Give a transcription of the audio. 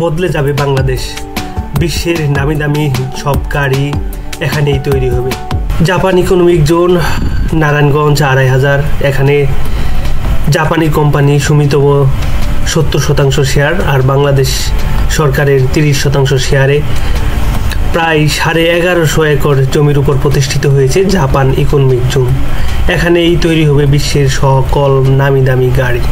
বদলে যাবে বাংলাদেশ। বিশ্বের নামি দামি সব গাড়ি এখানেই তৈরি হবে। Japan economic zone Narayanganj ২৫০০। এখানে জাপানি কোম্পানি সুমিতোমো ৭০% শেয়ার আর বাংলাদেশ সরকারের ৩০% শেয়ারে প্রায় ১১৫০ একর জমির উপর প্রতিষ্ঠিত হয়েছে জাপান ইকোনমিক জোন। এখানেই তৈরি হবে বিশ্বের সকল নামি দামি গাড়ি।